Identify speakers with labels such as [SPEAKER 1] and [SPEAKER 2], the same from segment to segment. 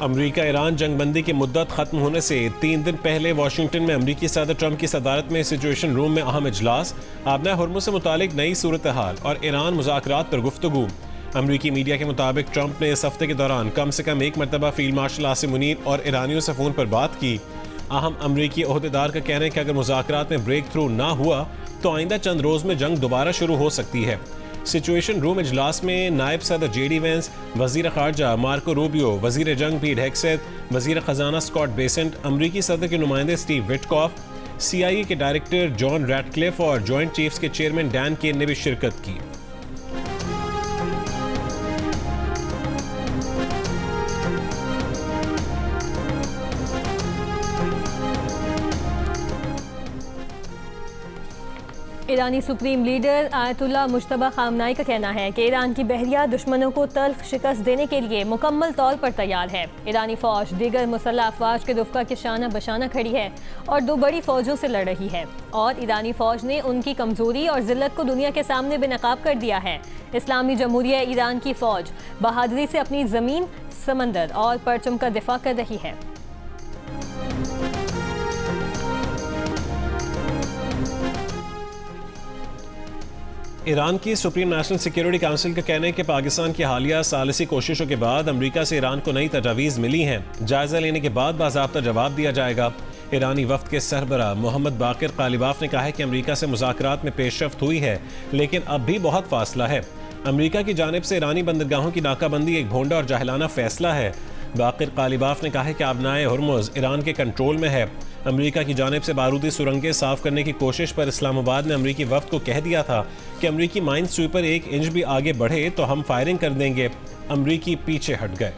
[SPEAKER 1] अमरीका Iran जंगबंदी की मुद्दत खत्म होने से 3 दिन पहले वाशिंगटन में अमरीकी सदर ट्रंप की सदारत में सिचुएशन रूम में अहम इजलास, आबना हुर्मुज़ से मुतालिक नई सूरत हाल और ईरान मुज़ाकरात पर गुफ्तगू। अमरीकी मीडिया के मुताबिक ट्रंप ने इस हफ्ते के दौरान कम से कम एक मरतबा फील्ड मार्शल आसिम मुनीर और ईरानियों से फ़ोन पर बात की। अहम अमरीकी ओहदेदार का कहना है कि अगर मुज़ाकरात में ब्रेक थ्रू ना हुआ तो आइंदा चंद रोज़ में जंग दोबारा शुरू हो सकती है। सिचुएशन रूम इजलास में नायब सदर जेडी वेंस, वजीर खारजा मार्को रूबियो, वजीर जंग पीट हेग्सेथ, वजीर खजाना स्कॉट बेसेंट, अमरीकी सदर के नुमाइंदे स्टीव विटकॉफ, CIA के डायरेक्टर जॉन रैटक्लिफ और जॉइंट चीफ्स के चेयरमैन डैन केन ने भी शिरकत की।
[SPEAKER 2] ईरानी सुप्रीम लीडर आयतुल्लाह मुज्तबा खामनाई का कहना है कि ईरान की बहरिया दुश्मनों को तल्ख शिकस्त देने के लिए मुकम्मल तौर पर तैयार है। ईरानी फौज दीगर मुसल्लह अफवाज के रुफ़्क़ा के शाना बशाना खड़ी है और 2 बड़ी फौजों से लड़ रही है और ईरानी फौज ने उनकी कमज़ोरी और ज़िल्लत को दुनिया के सामने बेनकाब कर दिया है। इस्लामी जमहूरिया ईरान की फौज बहादुरी से अपनी ज़मीन, समंदर और परचम का दिफा कर रही है।
[SPEAKER 1] ईरान की सुप्रीम नेशनल सिक्योरिटी काउंसिल का कहना है कि पाकिस्तान की हालिया सालिसी कोशिशों के बाद अमरीका से ईरान को नई तजावीज़ मिली हैं। जायजा लेने के बाद बाज़ाब्ता जवाब दिया जाएगा। ईरानी वफ्द के सरबराह मोहम्मद बाकिर कालिबाफ ने कहा है कि अमरीका से मुज़ाकरात में पेशरफ्त हुई है, लेकिन अब भी बहुत फासला है। अमरीका की जानिब से ईरानी बंदरगाहों की नाकाबंदी एक भोंडा और जाहिलाना फैसला है। बाकिर कालिबाफ ने कहा है कि आबनाए हुर्मुज़ ईरान के कंट्रोल में है। अमरीका की जानिब से बारूदी सुरंगें साफ करने की कोशिश पर इस्लामाबाद ने अमरीकी वफ्द को कह दिया था कि अमरीकी माइन स्वीपर 1 इंच भी आगे बढ़े तो हम फायरिंग कर देंगे। अमरीकी पीछे हट गए।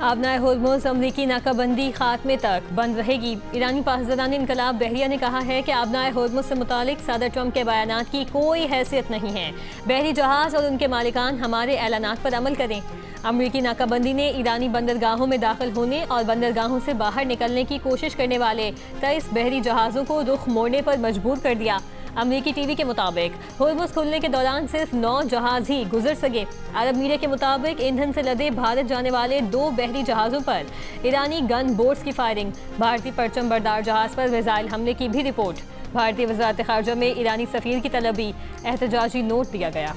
[SPEAKER 2] आबनाए हुर्मुज़ अमरीकी नाकाबंदी खात्मे तक बंद रहेगी। ईरानी पासदारान इनकलाब बहरिया ने कहा है कि आबनाए हुर्मुज़ से मुतालिक सदर ट्रंप के बयानात की कोई हैसियत नहीं है। बहरी जहाज़ और उनके मालिकान हमारे ऐलानात पर अमल करें। अमरीकी नाकाबंदी ने ईरानी बंदरगाहों में दाखिल होने और बंदरगाहों से बाहर निकलने की कोशिश करने वाले 23 बहरी जहाज़ों को रुख मोड़ने पर मजबूर कर दिया। अमरीकी टीवी के मुताबिक हुर्मुज़ खुलने के दौरान सिर्फ 9 जहाज़ ही गुजर सके। अरब मीडिया के मुताबिक ईंधन से लदे भारत जाने वाले 2 बहरी जहाज़ों पर ईरानी गन बोट्स की फायरिंग, भारतीय परचम बरदार जहाज़ पर मिसाइल हमले की भी रिपोर्ट। भारतीय वज़ारत ख़ारजा में ईरानी सफ़ीर की तलबी, एहतजाजी नोट दिया गया।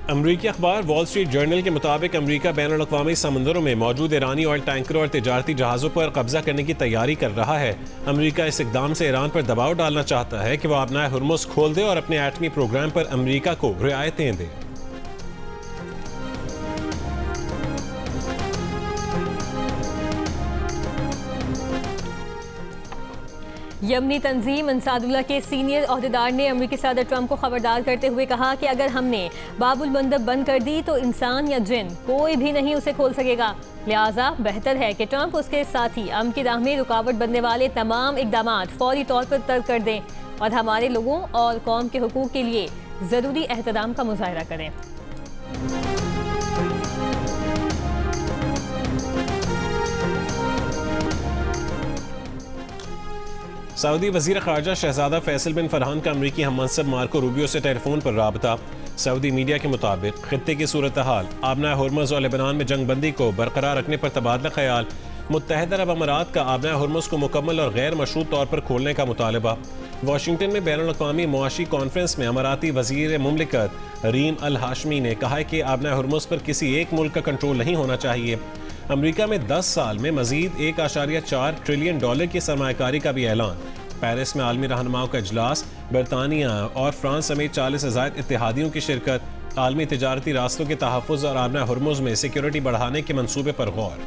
[SPEAKER 1] अमरीकी अखबार वॉल स्ट्रीट जर्नल के मुताबिक अमरीका बैनुल-अक़वामी समंदरों में मौजूद ईरानी ऑयल टैंकरों और तिजारती जहाज़ों पर कब्जा करने की तैयारी कर रहा है। अमरीका इस इक़दाम से ईरान पर दबाव डालना चाहता है कि वह आबनाए हुर्मुज़ खोल दे और अपने एटमी प्रोग्राम पर अमरीका को रियायतें दे।
[SPEAKER 2] यमनी तंजीम अंसारुल्लाह के सीनियर ओहदेदार ने अमरीकी सदर ट्रंप को खबरदार करते हुए कहा कि अगर हमने बाबुल मंदब बंद कर दी तो इंसान या जिन कोई भी नहीं उसे खोल सकेगा। लिहाजा बेहतर है कि ट्रंप उसके साथी अमन की राह में रुकावट बनने वाले तमाम इकदामात फौरी तौर पर तर्क कर दें और हमारे लोगों और कौम के हुकूक के लिए ज़रूरी एहतराम का मुजाहरा करें।
[SPEAKER 1] सऊदी वज़ीर ख़ारजा शहज़ादा फैसल बिन फरहान का अमरीकी हममंसब मार्को रूबियो से टेलीफोन पर राबता। सऊदी मीडिया के मुताबिक खित्ते की सूरत हाल, आबनाए हुर्मुज़ और लेबनान में जंगबंदी को बरकरार रखने पर तबादला ख्याल, मुत्तहिदा अरब अमारात का आबनाए हुर्मुज़ को मुकम्मल और गैर मशरूत तौर पर खोलने का मुतालबा। वाशिंगटन में बैनुल-अक़वामी मुआशी कॉन्फ्रेंस में अमाराती वज़ीर मुमलिकत रीम अल हाशमी ने कहा है कि आबनाए हुर्मुज़ पर किसी एक मुल्क का कंट्रोल नहीं होना चाहिए। अमरीका में 10 साल में मजीद $1.4 ट्रिलियन की सरमायाकारी का भी ऐलान। पेरिस में आलमी रहनुमाओं का इजलास, बरतानिया और फ्रांस समेत 40 से ज़ायद इत्तेहादियों की शिरकत। आलमी तिजारती रास्तों के तहफ़्फ़ुज़ और आबनाए हुर्मुज़ में सिक्योरिटी बढ़ाने के मंसूबे पर गौर।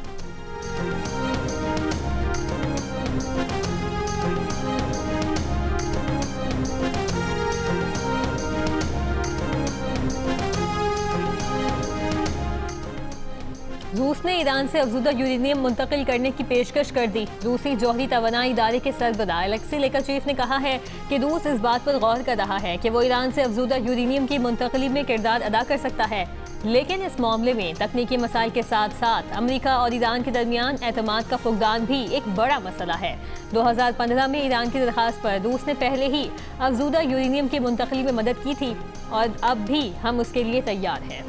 [SPEAKER 2] रूस ने ईरान से अफजुदा यूरेनियम मुंतकिल करने की पेशकश कर दी। रूसी जौहरी तवानाई इदारे के सरबराह अलेक्सी लेकाचीफ ने कहा है कि रूस इस बात पर गौर कर रहा है कि वो ईरान से अफजुदा यूरेनियम की मुंतकिली में किरदार अदा कर सकता है। लेकिन इस मामले में तकनीकी मसाइल के साथ साथ अमेरिका और ईरान के दरमियान एतमाद का फुकदान भी एक बड़ा मसला है। 2015 में ईरान की दरखास्त पर रूस ने पहले ही अफजूदा यूरेनियम की मुंतकली में मदद की थी और अब भी हम उसके लिए तैयार हैं।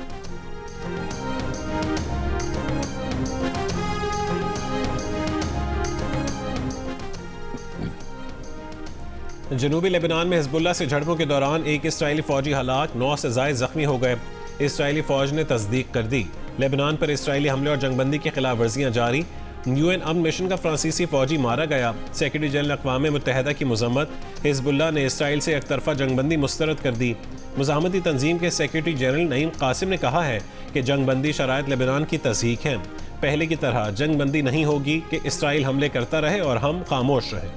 [SPEAKER 1] जनूबी लेबनान में हिजबुल्लाह से झड़पों के दौरान एक इसराइली फौजी हलाक, 9 से ज़ायद जख्मी हो गए। इसराइली फौज ने तस्दीक कर दी। लेबनान पर इसराइली हमले और जंगबंदी की खिलाफ वर्जियाँ जारी। यूएन अमन मिशन का फ्रांसीसी फौजी मारा गया। सेक्रेटरी जनरल अक़वाम मुत्तहिदा की मज़म्मत। हिजबुल्लाह ने इसराइल से एक तरफा जंगबंदी मुस्तरद कर दी। मुज़ाहमती तंजीम के सेक्रेटरी जनरल नईम कासिम ने कहा है कि जंगबंदी शराइत लेबनान की तस्दीक है। पहले की तरह जंगबंदी नहीं होगी कि इसराइल हमले करता रहे और हम खामोश रहें।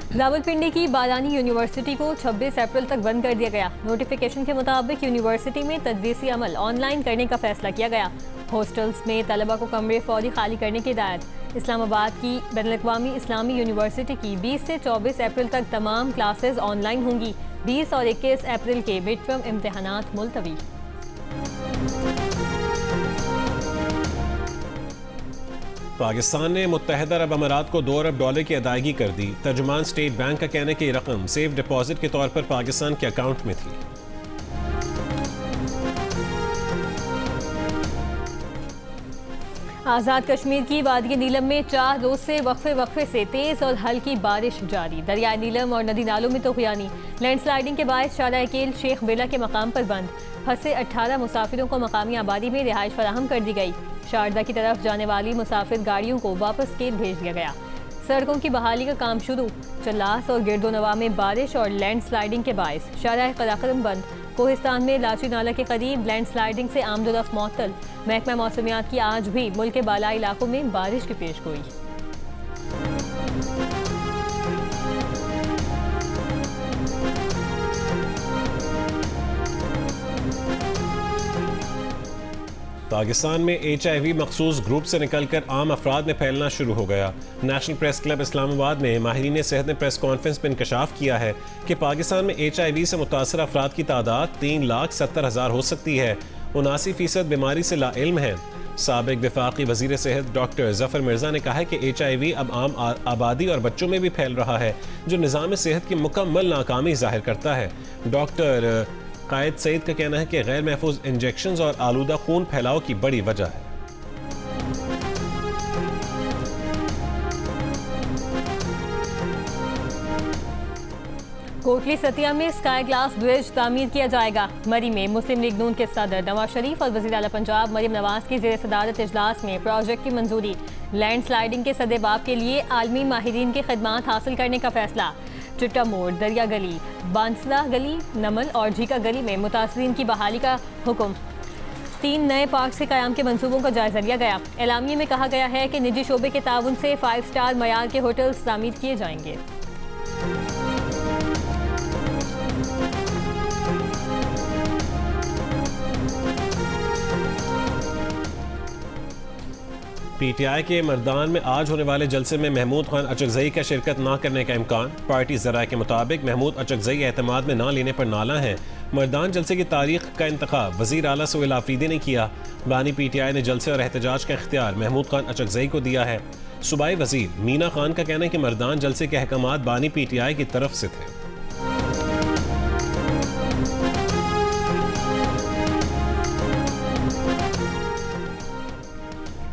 [SPEAKER 2] रावलपिंडी की बालानी यूनिवर्सिटी को 26 अप्रैल तक बंद कर दिया गया। नोटिफिकेशन के मुताबिक यूनिवर्सिटी में तदरीसी अमल ऑनलाइन करने का फैसला किया गया। हॉस्टल्स में तलबा को कमरे फौरी खाली करने की हिदायत। इस्लामाबाद की बैनुल-अक़वामी इस्लामी यूनिवर्सिटी की 20 से 24 अप्रैल तक तमाम क्लासेज ऑनलाइन होंगी। 20 और 21 अप्रैल के मिड टर्म इम्तिहानात मुलतवी।
[SPEAKER 1] पाकिस्तान ने मुत्तहिदा अरब अमारात को $2 अरब की अदायगी कर दी। तर्जुमान स्टेट बैंक का कहना है कि ये रकम सेफ डिपॉजिट के तौर पर पाकिस्तान के अकाउंट में थी।
[SPEAKER 2] आज़ाद कश्मीर की वादी नीलम में 4 रोज से वक्फे से तेज और हल्की बारिश जारी। दरियाए नीलम और नदी नालों में तूफ़ानी। लैंडस्लाइडिंग के बायस शारा केल शेख बेला के मकाम पर बंद। फंसे 18 मुसाफिरों को मकामी आबादी में रिहाइश फराहम कर दी गई। शारदा की तरफ जाने वाली मुसाफिर गाड़ियों को वापस केल भेज दिया गया। सड़कों की बहाली का काम शुरू। चल्लास और गिरदोनवा में बारिश और लैंडस्लाइडिंग के बायस शारा कराकरम बंद। कोहिस्तान में लाची नाला के करीब लैंडस्लाइडिंग से आमदोरफ्त मअतल। महकमा मौसमियात की आज भी मुल्क के बालाई इलाकों में बारिश की पेशगोई।
[SPEAKER 1] पाकिस्तान में HIV मखसूस ग्रुप से निकलकर आम अफराद में फैलना शुरू हो गया। नेशनल प्रेस क्लब इस्लामाबाद में माहिरीन सेहत ने प्रेस कॉन्फ्रेंस में इंकशाफ किया है कि पाकिस्तान में HIV से मुतासर अफराद की तादाद 3,70,000 हो सकती है। 79% बीमारी से लाइल्म है। साबिक वफाकी वजीर सेहत डॉक्टर जफर मिर्जा ने कहा है कि HIV अब आम आबादी और बच्चों में भी फैल रहा है, जो निज़ाम सेहत की मुकम्मल नाकामी जाहिर करता है। डॉक्टर कायद सईद का कहना है कि गैर महफूज इंजेक्शंस और आलूदा खून फैलाव की बड़ी वजह है।
[SPEAKER 2] कोटली सतिया में स्काई ग्लास ब्रिज तामीर किया जाएगा। मरी में मुस्लिम लीग नून के सदर नवाज शरीफ और वज़ीर आला पंजाब मरीम नवाज की ज़ेर सदारत इजलास में प्रोजेक्ट की मंजूरी। लैंड स्लाइडिंग के सदेबाब के लिए आलमी माहिरीन की खिदमात हासिल करने का फैसला। चिट्टा मोड़, दरिया गली, बांसला गली, नमल और झीका गली में मुतासरीन की बहाली का हुक्म। 3 नए पार्क के क़याम के मंसूबों का जायजा लिया गया। एलामिये में कहा गया है कि निजी शोबे के ताउन से 5 स्टार मयार के होटल्स तामीर किए जाएंगे।
[SPEAKER 1] PTI के मर्दान में आज होने वाले जलसे में महमूद खान अचकजई का शिरकत न करने का इम्कान। पार्टी ज़राए के मुताबिक महमूद अचकजई एतमाद में न लेने पर नाला हैं। मर्दान जलसे की तारीख का इंतखाब वज़ीर आला सोहेल आफरीदी ने किया। बानी PTI ने जलसे और एहतजाज का इख्तियार महमूद खान अचकजई को दिया है। सूबाई वज़ीर मीना खान का कहना है कि मर्दान जलसे के अहकामात बानी PTI की तरफ से थे।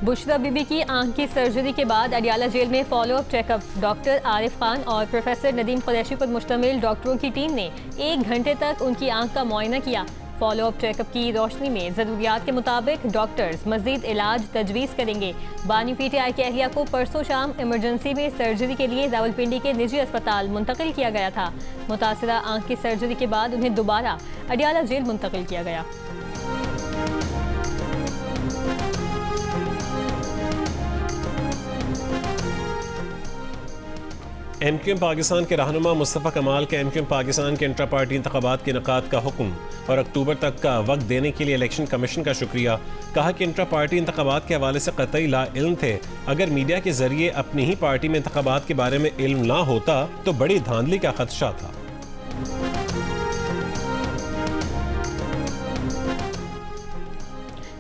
[SPEAKER 2] बुशरा बीबी की आंख की सर्जरी के बाद अडियाला जेल में follow up checkup. Doctor Arif Khan और प्रोफेसर नदीम कुरैशी पर मुश्तमिल डॉक्टरों की टीम ने 1 घंटे तक उनकी आंख का मुआयना किया। फॉलोअप चेकअप की रोशनी में ज़रूरियात के मुताबिक डॉक्टर्स मज़ीद इलाज तजवीज़ करेंगे। बानी PTI की अहलिया को परसों शाम इमरजेंसी में सर्जरी के लिए रावलपिंडी के निजी अस्पताल मुंतकिल किया गया था। मुतासरा आंख की सर्जरी के बाद उन्हें दोबारा अडियाला जेल मुंतकिल किया गया।
[SPEAKER 1] MQM पाकिस्तान के रहनुमा मुस्तफ़ा कमाल के MQM पाकिस्तान के इंट्रा पार्टी इंतखाबात के इनेकाद का हुक्म और अक्टूबर तक का वक्त देने के लिए इलेक्शन कमीशन का शुक्रिया। कहा कि इंट्रा पार्टी इंतखाबात के हवाले से कतई ला इल्म थे। अगर मीडिया के जरिए अपनी ही पार्टी में इंतखाबात के बारे में इल्म ना होता तो बड़ी धांधली का खदशा था।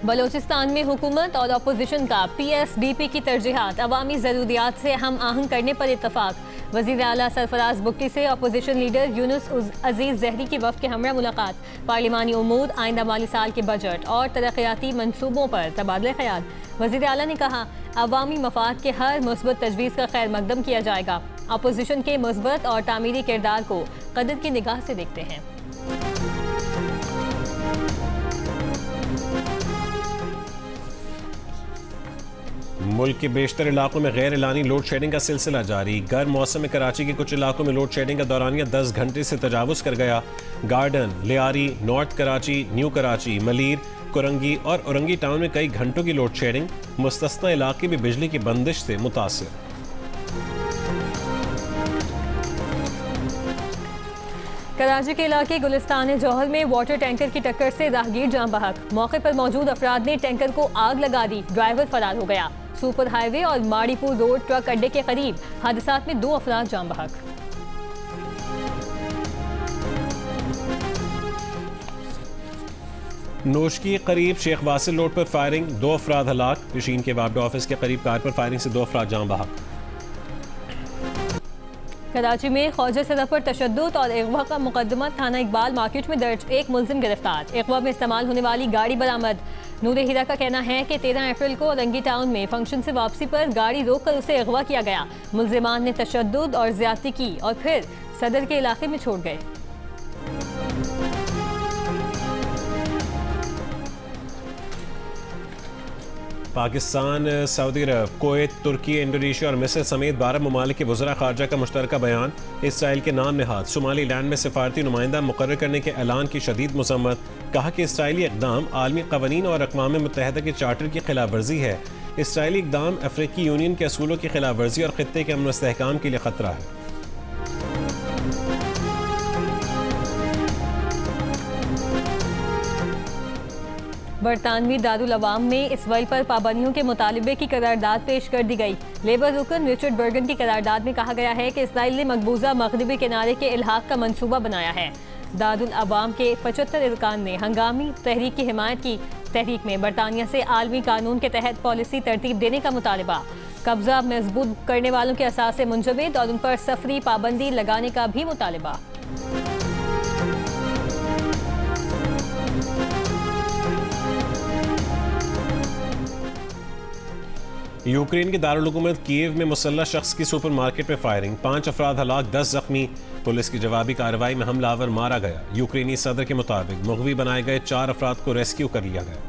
[SPEAKER 2] बलोचिस्तान में हुकूमत और अपोजिशन का PSDP की तरजीहात अवामी ज़रूरियात से हम आहंग करने पर इत्तफाक। वज़ीर आला सरफराज बुक्टी से अपोजिशन लीडर यूनुस अजीज़ ज़हरी की वफ़द के हमरा मुलाकात। पार्लिमानी उमूर, आइंदा माली साल के बजट और तरक्याती मनसूबों पर तबादले ख्याल। वज़ीर आला ने कहा, अवामी मफाद के हर मुस्बत तजवीज़ का खैर मकदम किया जाएगा। अपोजिशन के मुस्बत और तामीरी किरदार को कदर की निगाह से देखते हैं।
[SPEAKER 1] मुल्क के बेशतर इलाकों में गैर एलानी लोड शेडिंग का सिलसिला जारी। गर्म मौसम में कराची के कुछ इलाकों में लोड शेडिंग का दौरानिया 10 घंटे से तजावुज़ कर गया। Garden, Lyari, north Karachi, new Karachi, Malir, Korangi और औरंगी टाउन में कई घंटों की लोड शेडिंग। मुस्तस्ना इलाके भी बिजली की बंदिश से मुतासिर।
[SPEAKER 2] कराची के इलाके गुलिस्तान जौहर में वाटर टैंकर की टक्कर से राहगीर जाम बहक। मौके पर मौजूद अफराद ने टैंकर को आग लगा दी, ड्राइवर फरार हो गया। सुपर हाईवे और माड़ीपुर रोड ट्रक अड्डे के करीब हादसात में 2 अफराद जाम बहक।
[SPEAKER 1] नोश के करीब शेख वासिल रोड पर फायरिंग, 2 अफराद हलाक। पिशीन के वापडा ऑफिस के करीब कार पर फायरिंग से 2 अफराद जाम बहक।
[SPEAKER 2] कराची में ख्वाजा सदफ पर तशद्दुद और अगवा का मुकदमा थाना इकबाल मार्केट में दर्ज, 1 मुलजिम गिरफ्तार। अगवा में इस्तेमाल होने वाली गाड़ी बरामद। नूर हीरा का कहना है कि 13 अप्रैल को रंगी टाउन में फंक्शन से वापसी पर गाड़ी रोककर उसे अगवा किया गया। मुलजिमान ने तशद्दुद और ज्यादती की और फिर सदर के इलाके में छोड़ गए।
[SPEAKER 1] पाकिस्तान, सऊदी अरब, कुवैत, तुर्की, इंडोनेशिया और मिस्र समेत 12 ममालिक के वज़रा ख़ारजा का मुश्तरका बयान। इसराइल के नाम नहाद सोमाली लैंड में सिफारती नुमाइंदा मुकर्रर करने के ऐलान की शदीद मज़म्मत। कहा कि इसराइली इक़दाम आलमी क़वानीन और अक़वाम मुत्तहिदा के चार्टर की खिलाफ वर्जी है। इसराइली इक़दाम अफ्रीकी यूनियन के असूलों की खिलाफ वर्जी और ख़ित्ते के अमन व इस्तेहकाम के लिए ख़तरा है।
[SPEAKER 2] बरतानवी दारुल अवाम में इसराइल पर पाबंदियों के मुतालिबे की करारदाद पेश कर दी गई। लेबर रुकन रिचर्ड बर्गन की करारदाद में कहा गया है कि इसराइल ने मकबूजा मगरिबी किनारे के इल्हाक का मंसूबा बनाया है। दारुल अवाम के 75 अरकान ने हंगामी तहरीक की हिमायत की। तहरीक में बरतानिया से आलमी कानून के तहत पॉलिसी तरतीब देने का मुतालबा, कब्जा मजबूत करने वालों के असास से मुंजमद और उन पर सफरी पाबंदी लगाने का भी मुतालबा।
[SPEAKER 1] यूक्रेन के दारुल हुकूमत कीव में मुसल्लह शख्स की सुपर मार्केट में फायरिंग, 5 अफराद हलाक, 10 जख्मी। पुलिस की जवाबी कार्रवाई में हमलावर मारा गया। यूक्रेनी सदर के मुताबिक मुग़वी बनाए गए 4 अफराद को रेस्क्यू कर लिया गया।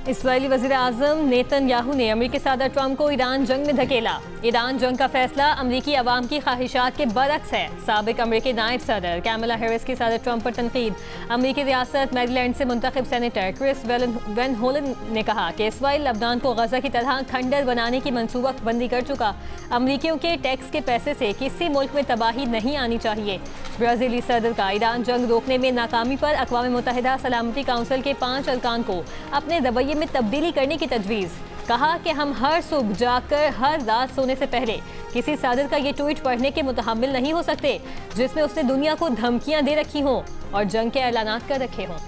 [SPEAKER 2] इस्राएली वज़ीर आज़म नेतन्याहू ने अमेरिकी सदर ट्रंप को ईरान जंग में धकेला। ईरान जंग का फैसला अमेरिकी अवाम की ख्वाहिशात के बरक्स है। साबिक अमेरिकी नायब सदर कैमला हैरिस की सदर ट्रंप पर तनकीद। अमेरिकी रियासत मैरीलैंड से मुंतखब सेनेटर क्रिस वेन होलन ने कहा कि इस्राएल लबनान को गजा की तरह खंडर बनाने की मनसूबा बंदी कर चुका। अमेरिकियों के टैक्स के पैसे से किसी मुल्क में तबाही नहीं आनी चाहिए। ब्राज़ीली सदर का ईरान जंग रोकने में नाकामी पर अक़वाम मुत्तहिदा सलामती काउंसिल के 5 अरकान को अपने रवैये में तब्दीली करने की तजवीज़। कहा कि हम हर सुबह जाकर हर रात सोने से पहले किसी सदर का ये ट्वीट पढ़ने के मुतहम्मिल नहीं हो सकते जिसमें उसने दुनिया को धमकियां दे रखी हों और जंग के ऐलानात कर रखे हों।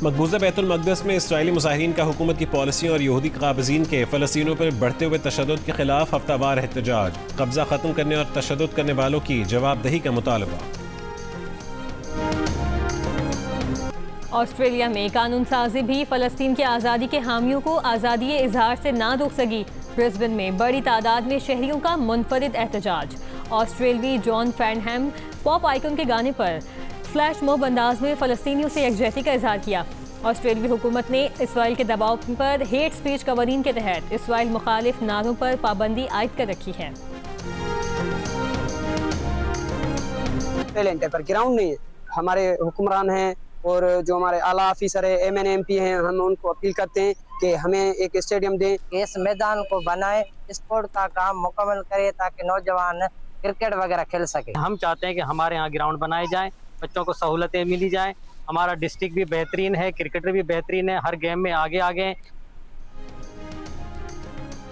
[SPEAKER 1] मकबूजा बैतुल मक़दस में इस्राएली मुजाहिरीन का हुकूमत की पॉलिसियों और यहूदी काबिज़ीन के फ़लस्तीनियों पर बढ़ते हुए तशद्दुद के खिलाफ हफ्तावार एहतजाज। कब्ज़ा ख़त्म करने और तशद्दुद करने वालों की जवाबदेही का मुतालबा।
[SPEAKER 2] ऑस्ट्रेलिया में कानून साजी भी फ़लस्तीन की आज़ादी के हामियों को आज़ादी इजहार से ना रोक सकी। ब्रिस्बेन में बड़ी तादाद में शहरियों का मुनफरिद एहतजाज। ऑस्ट्रेलवी जॉन फैंडहैम पॉप आइकन के गाने पर फ्लैश मॉब अंदाज में फ़लस्तीनियों से यकजहती का इजहार किया। ऑस्ट्रेलियाई हुकूमत ने इसराइल के दबाव पर हेट स्पीच कवानीन के तहत इसराइल मुखालिफ नारों पर पाबंदी आयद कर रखी है।
[SPEAKER 3] टैलेंट है पर ग्राउंड नहीं है। हमारे हुक्मरान हैं और जो हमारे आला ऑफिसर है, MNMP हैं, हम उनको अपील करते हैं कि हमें एक स्टेडियम दें।
[SPEAKER 4] इस मैदान को बनाए, स्पोर्ट का काम मुकम्मल करे ताकि नौजवान
[SPEAKER 3] क्रिकेट वगैरह खेल सके।
[SPEAKER 4] हम चाहते हैं कि हमारे यहाँ ग्राउंड बनाए जाएं, बच्चों को सहूलतें मिली जाएं। हमारा डिस्ट्रिक्ट भी बेहतरीन है, क्रिकेटर भी बेहतरीन है, हर गेम में आगे आगे।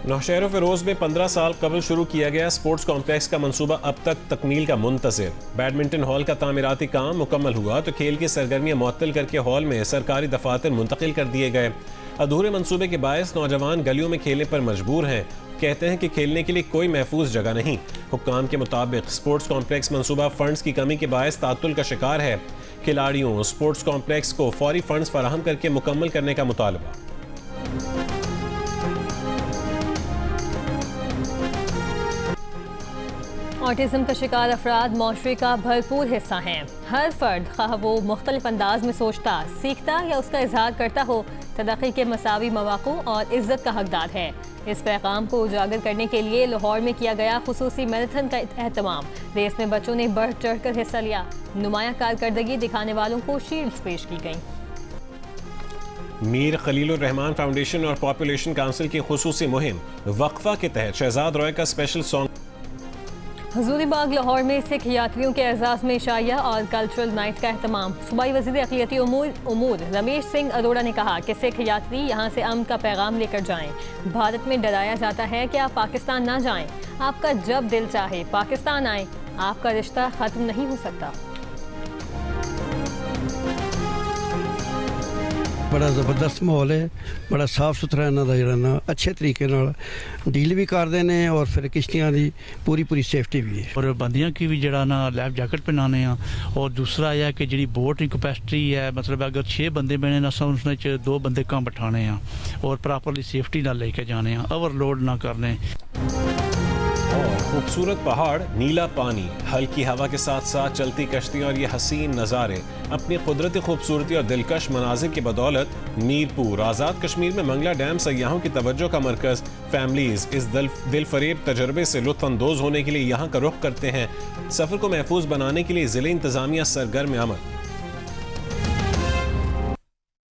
[SPEAKER 1] नौशहर फिरोज में 15 साल कबल शुरू किया गया स्पोर्ट्स कॉम्प्लेक्स का मंसूबा अब तक तकमील का मुंतज़िर। बैडमिंटन हॉल का तामीराती काम मुकम्मल हुआ तो खेल की सरगर्मियां मुअत्तल करके हॉल में सरकारी दफातर मुंतकिल कर दिए गए। अधूरे मंसूबे के बायस नौजवान गलियों में खेलने पर मजबूर हैं। कहते हैं कि खेलने के लिए कोई महफूज जगह नहीं। हुक्काम के मुताबिक स्पोर्ट्स कॉम्प्लेक्स मंसूबा फंड्स की कमी के बायस तातुल का शिकार है। खिलाड़ियों स्पोर्ट्स कॉम्प्लेक्स को फौरी फंड्स फराहम करके मुकम्मल करने का मुतालबा।
[SPEAKER 2] ऑटिज़म का शिकार अफराद माशरे का भरपूर हिस्सा हैं। हर फर्द खा वो मुख्तलिफ अंदाज में सोचता, सीखता या उसका इजहार करता हो, तरक्की के मसावी मौक़ों और इज्जत का हकदार है। इस पैगाम को उजागर करने के लिए लाहौर में किया गया खुसूसी मैराथन का एहतमाम। रेस में बच्चों ने बढ़ चढ़ कर हिस्सा लिया। नुमाया कारकर्दगी दिखाने वालों को शील्ड्स पेश की गईं।
[SPEAKER 1] मीर खलीलुर रहमान फाउंडेशन और पॉपुलेशन काउंसिल की खुसूसी मुहिम वक्फा के तहत शहजाद रॉय का स्पेशल सॉन्ग।
[SPEAKER 2] हजूरी बाग लाहौर में सिख यात्रियों के एजाज़ में इशाइया और कल्चरल नाइट का एहतमाम। सूबाई वज़ीर अक़लियती उमूर रमेश सिंह अरोड़ा ने कहा कि सिख यात्री यहाँ से अमन का पैगाम लेकर जाएं। भारत में डराया जाता है कि आप पाकिस्तान ना जाएं। आपका जब दिल चाहे पाकिस्तान आए, आपका रिश्ता ख़त्म नहीं हो सकता।
[SPEAKER 5] बड़ा ज़बरदस्त माहौल है, बड़ा साफ सुथरा इन्हों का जरा अच्छे तरीके डील भी करते हैं और फिर किश्तियाँ की पूरी सेफ्टी भी है।
[SPEAKER 6] और बंदियां की भी जरा ना लाइफ जैकेट पहनाने हैं। और दूसरा यह है कि जी बोट की कैपेसिटी है, मतलब अगर 6 बंदे बने ना उसमें 2 बंदे कम बिठाने हैं और प्रॉपरली सेफ्टी ना लेके जाने हैं, ओवरलोड ना करने।
[SPEAKER 1] और खूबसूरत पहाड़, नीला पानी, हल्की हवा के साथ साथ चलती कश्तियां और ये हसीन नज़ारे अपनी कुदरती खूबसूरती और दिलकश मनाजिर की बदौलत मीरपुर आज़ाद कश्मीर में मंगला डैम सयाहों की तवज्जो का मरकज़। फैमिलीज इस दिलफरेब तजर्बे से लुत्फ़अंदोज़ होने के लिए यहाँ का रुख करते हैं। सफ़र को महफूज बनाने के लिए ज़िले इंतज़ामिया सरगर्म अमल।